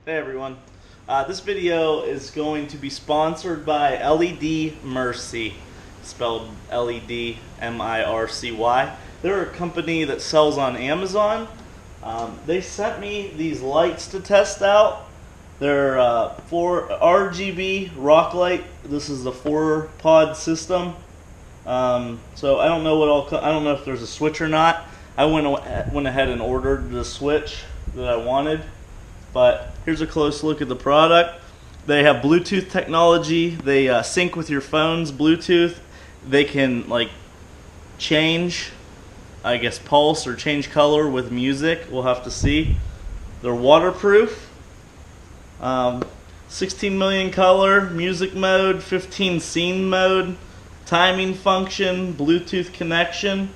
Hey everyone. This video is going to be sponsored by LEDMIRCY, spelled LEDMIRCY. They're a company that sells on Amazon. They sent me these lights to test out. They're for RGB rock light. This is the 4-pod system. So I don't know I don't know if there's a switch or not. I went ahead and ordered the switch that I wanted. But here's a close look at the product. They have Bluetooth technology. They sync with your phone's Bluetooth. They can change, I guess, pulse or change color with music. We'll have to see. They're waterproof. 16 million color, music mode, 15 scene mode, timing function, Bluetooth connection.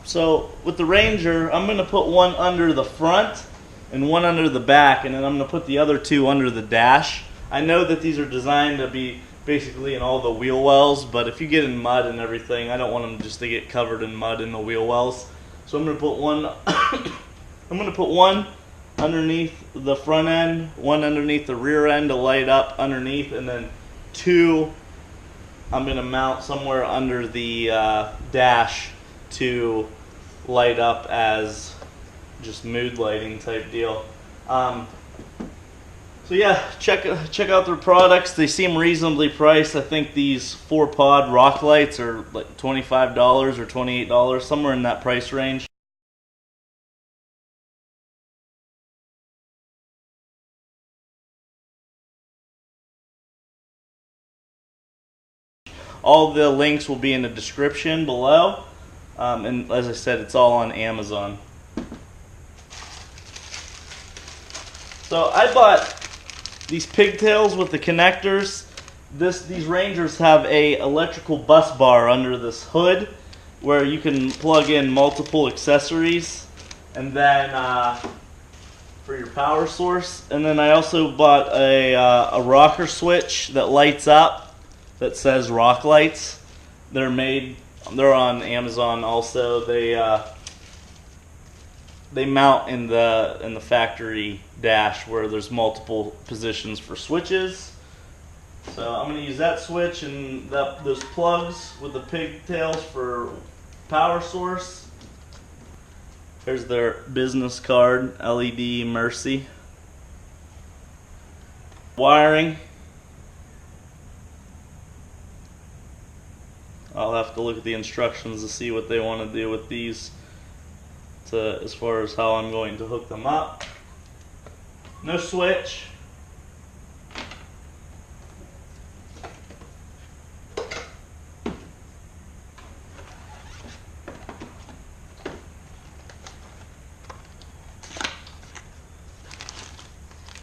So with the Ranger, I'm going to put one under the front and one under the back, and then I'm going to put the other two under the dash. I know that these are designed to be basically in all the wheel wells, but if you get in mud and everything, I don't want them just to get covered in mud in the wheel wells. So I'm going to put one I'm going to put one underneath the front end, one underneath the rear end to light up underneath, and then two I'm going to mount somewhere under the dash to light up as just mood lighting type deal. So yeah, check out their products. They seem reasonably priced. I think these 4-pod rock lights are like $25 or $28, somewhere in that price range. All the links will be in the description below. And as I said, it's all on Amazon. So I bought these pigtails with the connectors. These Rangers have a electrical bus bar under this hood where you can plug in multiple accessories, and then for your power source. And then I also bought a rocker switch that lights up that says rock lights. They're on Amazon also. They mount in the factory dash where there's multiple positions for switches. So I'm going to use that switch and those plugs with the pigtails for power source. Here's their business card, LEDMIRCY. Wiring. I'll have to look at the instructions to see what they want to do with these, as far as how I'm going to hook them up. No switch.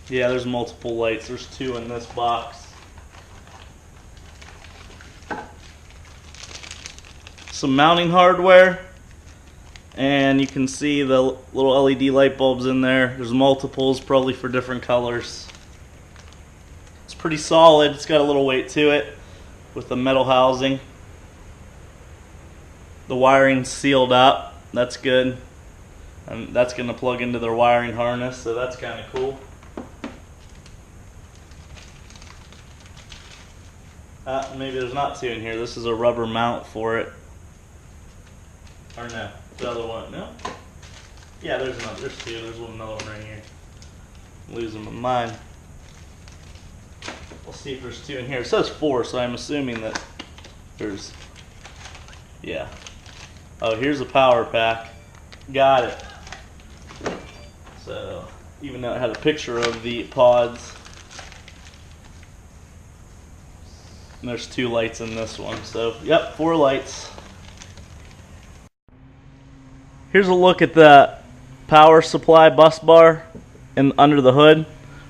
Yeah, there's multiple lights. There's 2 in this box. Some mounting hardware. And you can see the little LED light bulbs in there. There's multiples, probably for different colors. It's pretty solid. It's got a little weight to it with the metal housing. The wiring's sealed up. That's good. And that's going to plug into their wiring harness, so that's kind of cool. Maybe there's not 2 in here. This is a rubber mount for it. Or no. The other one, no? Yeah, there's 2. There's another one right here. I'm losing my mind. We'll see if there's 2 in here. It says 4, so I'm assuming that there's... Yeah. Oh, here's a power pack. Got it. So, even though it had a picture of the pods, and there's 2 lights in this one. So, yep, 4 lights. Here's a look at the power supply bus bar under the hood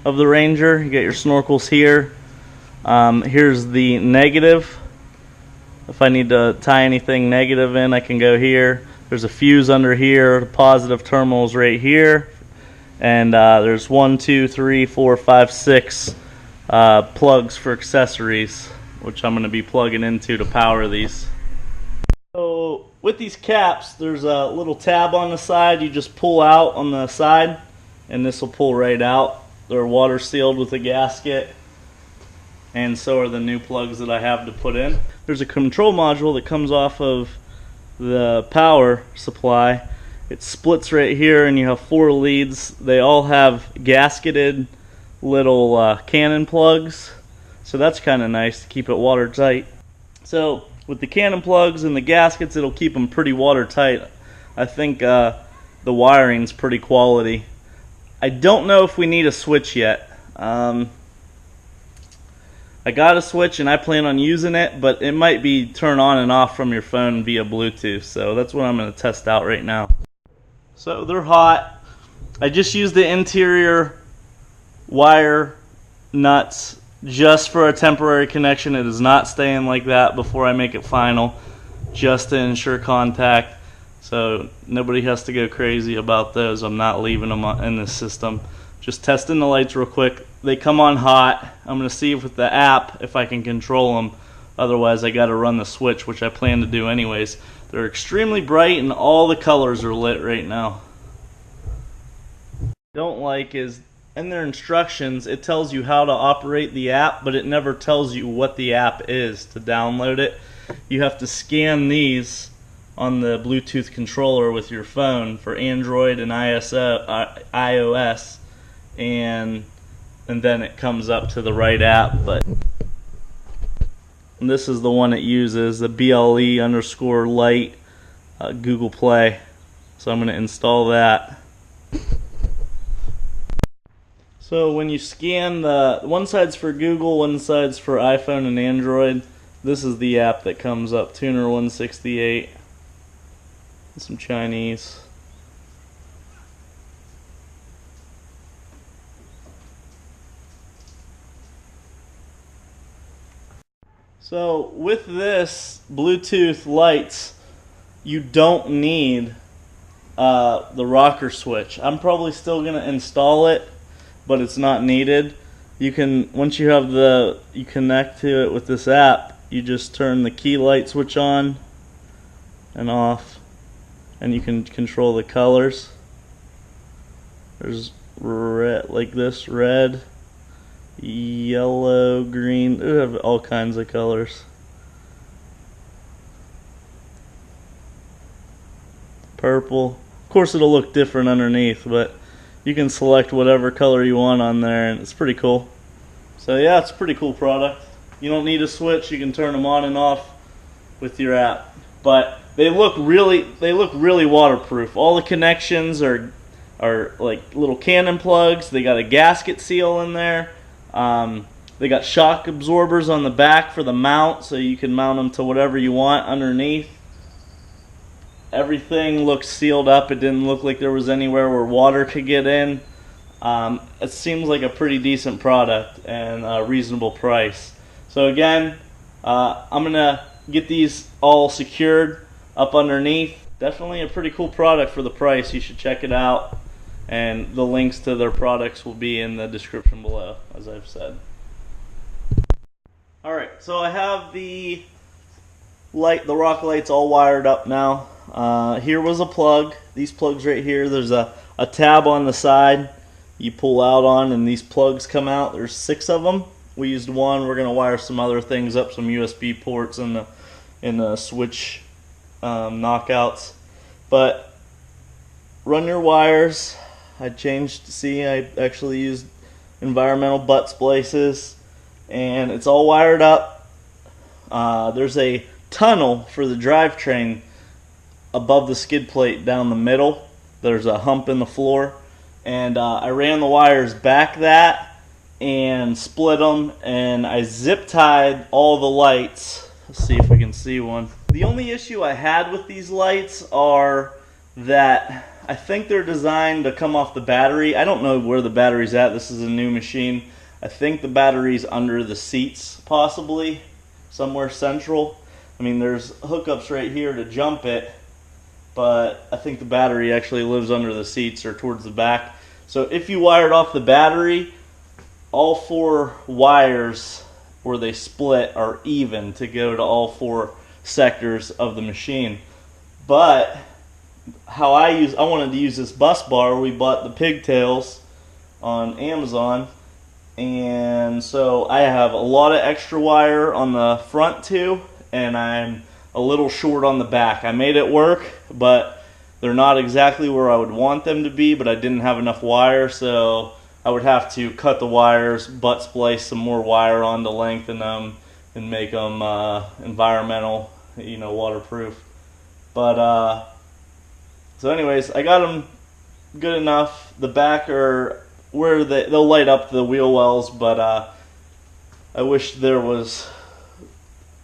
of the Ranger. You got your snorkels here. Here's the negative. If I need to tie anything negative in, I can go here. There's a fuse under here. The positive terminal's right here. And there's 1, 2, 3, 4, 5, 6 plugs for accessories, which I'm going to be plugging into to power these. So with these caps, there's a little tab on the side. You just pull out on the side, and this will pull right out. They're water sealed with a gasket, and so are the new plugs that I have to put in. There's a control module that comes off of the power supply. It splits right here, and you have 4 leads. They all have gasketed little cannon plugs, so that's kind of nice to keep it watertight. So with the cannon plugs and the gaskets, it'll keep them pretty watertight. I think the wiring's pretty quality. I don't know if we need a switch yet. I got a switch and I plan on using it, but it might be turn on and off from your phone via Bluetooth, so that's what I'm going to test out right now. So they're hot. I just used the interior wire nuts just for a temporary connection. It is not staying like that before I make it final, just to ensure contact, so nobody has to go crazy about those. I'm not leaving them in the system. Just testing the lights real quick. They come on hot. I'm going to see with the app if I can control them. Otherwise I got to run the switch, which I plan to do anyways. They're extremely bright and all the colors are lit right now. What I don't like is in their instructions it tells you how to operate the app, but it never tells you what the app is to download it. You have to scan these on the Bluetooth controller with your phone for Android and iOS, and then it comes up to the right app. But this is the one it uses, the BLE_light Google Play. So I'm going to install that. So when you scan one side's for Google, one side's for iPhone and Android. This is the app that comes up, Tuner 168. Some Chinese. So with this Bluetooth lights, you don't need the rocker switch. I'm probably still going to install it, but it's not needed. You can, once you have you connect to it with this app, you just turn the key light switch on and off, and you can control the colors. There's red, like this, red, yellow, green. They have all kinds of colors. Purple. Of course it'll look different underneath, but you can select whatever color you want on there, and it's pretty cool. So yeah, it's a pretty cool product. You don't need a switch. You can turn them on and off with your app. But they look really waterproof. All the connections are like little cannon plugs. They got a gasket seal in there. They got shock absorbers on the back for the mount, so you can mount them to whatever you want underneath. Everything looks sealed up. It didn't look like there was anywhere where water could get in. It seems like a pretty decent product and a reasonable price. So again, I'm gonna get these all secured up underneath. Definitely a pretty cool product for the price. You should check it out, and the links to their products will be in the description below, as I've said. Alright, so I have the rock lights all wired up now. Here was a plug. These plugs right here, there's a tab on the side you pull out on, and these plugs come out. There's 6 of them. We used one. We're going to wire some other things up, some USB ports and the switch knockouts. But run your wires. I changed, see, I actually used environmental butt splices, and it's all wired up. There's a tunnel for the drivetrain above the skid plate down the middle. There's a hump in the floor, and I ran the wires back that and split them, and I zip tied all the lights. Let's see if we can see one. The only issue I had with these lights are that I think they're designed to come off the battery. I don't know where the battery's at. This is a new machine. I think the battery's under the seats, possibly somewhere central. I mean, there's hookups right here to jump it, but I think the battery actually lives under the seats or towards the back. So if you wired off the battery, all 4 wires where they split are even to go to all 4 sectors of the machine. But how I wanted to use this bus bar. We bought the pigtails on Amazon. And so I have a lot of extra wire on the front too, and I'm a little short on the back. I made it work, but they're not exactly where I would want them to be, but I didn't have enough wire, so I would have to cut the wires, butt splice some more wire on to lengthen them and make them environmental, waterproof. But so anyways, I got them good enough. The back are where they'll light up the wheel wells, but I wish there was.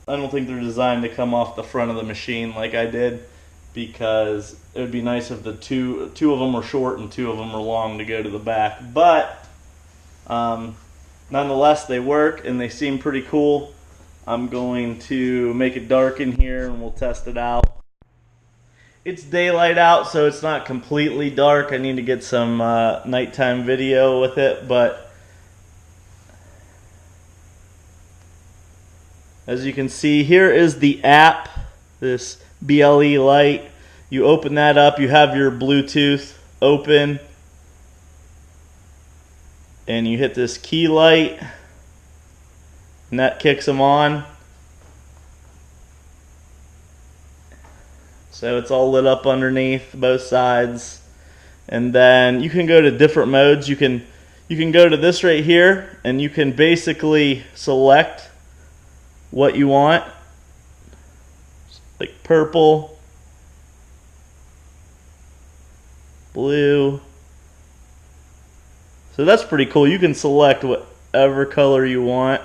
I don't think they're designed to come off the front of the machine like I did, because it would be nice if the two of them were short and two of them were long to go to the back. But nonetheless, they work and they seem pretty cool. I'm going to make it dark in here and we'll test it out. It's daylight out, so it's not completely dark. I need to get some nighttime video with it, but as you can see, here is the app, this BLE light. You open that up, you have your Bluetooth open, and you hit this key light, and that kicks them on. So it's all lit up underneath both sides. And then you can go to different modes. You can go to this right here, and you can basically select what you want, like purple, blue. So that's pretty cool. You can select whatever color you want.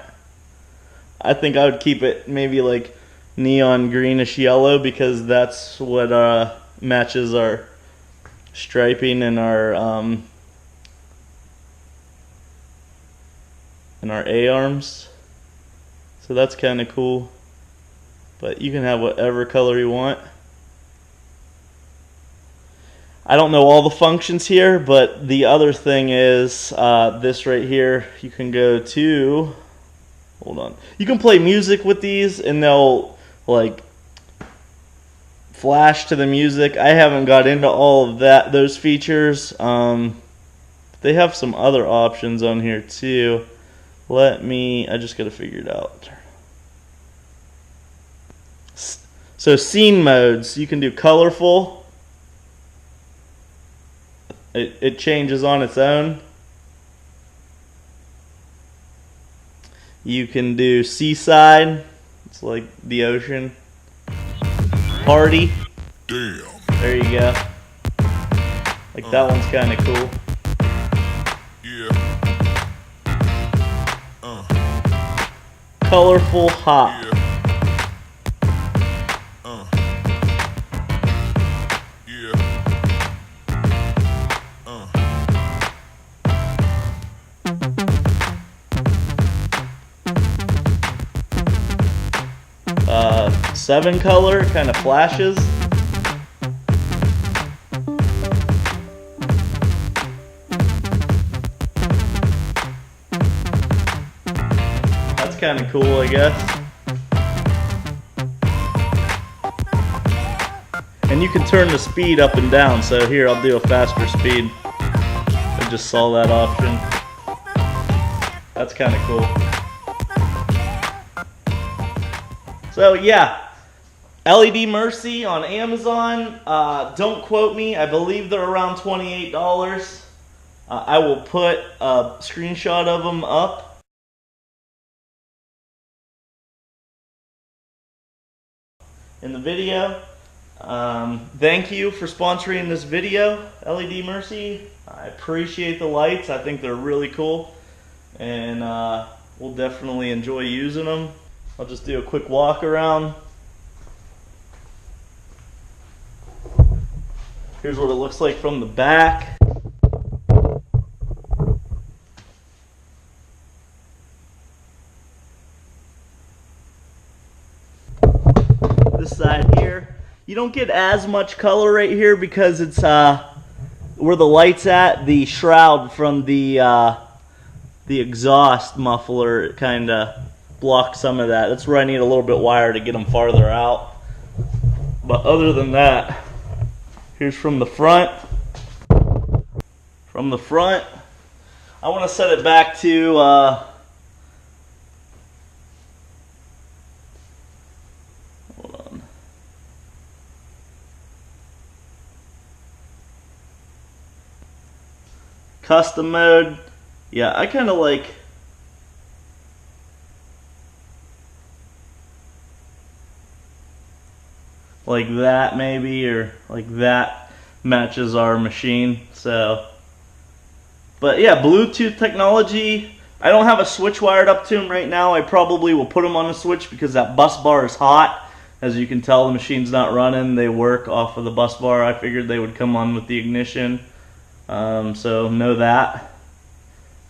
I think I would keep it maybe like neon greenish yellow, because that's what matches our striping and our A-arms. So that's kind of cool. But you can have whatever color you want. I don't know all the functions here, but the other thing is this right here. You can go to, hold on. You can play music with these and they'll like flash to the music. I haven't got into all of those features. They have some other options on here too. I just gotta figure it out. So scene modes, you can do colorful. It changes on its own. You can do seaside. It's like the ocean. Party. Damn. There you go. Like that one's kind of cool. Yeah. Colorful hop. Yeah. Yeah. 7 color, kind of flashes. That's kind of cool, I guess. And you can turn the speed up and down. So here, I'll do a faster speed. I just saw that option. That's kind of cool. So yeah. LEDMIRCY on Amazon. Don't quote me. I believe they're around $28. I will put a screenshot of them up. In the video. Thank you for sponsoring this video, LEDMIRCY. I appreciate the lights. I think they're really cool. And we'll definitely enjoy using them. I'll just do a quick walk around. Here's what it looks like from the back. This side here, you don't get as much color right here because it's where the light's at. The shroud from the exhaust muffler kind of blocks some of that. That's where I need a little bit wire to get them farther out. But other than that, here's from the front. From the front, I want to set it back to hold on. Custom mode. Yeah, I kind of like that maybe, or like that matches our machine. So, but yeah, Bluetooth technology. I don't have a switch wired up to them right now. I probably will put them on a switch because that bus bar is hot. As you can tell, the machine's not running. They work off of the bus bar. I figured they would come on with the ignition. So know that.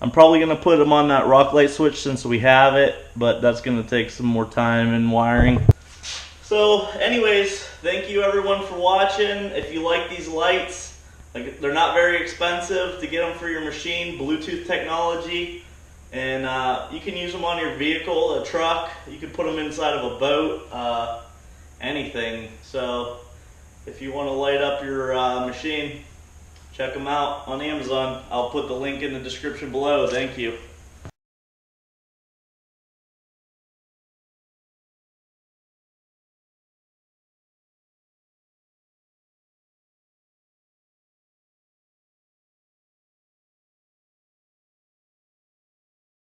I'm probably going to put them on that rock light switch since we have it, but that's going to take some more time and wiring. So anyways, thank you everyone for watching. If you like these lights, they're not very expensive to get them for your machine, Bluetooth technology, and you can use them on your vehicle, a truck, you can put them inside of a boat, anything. So if you want to light up your machine, check them out on Amazon. I'll put the link in the description below. Thank you.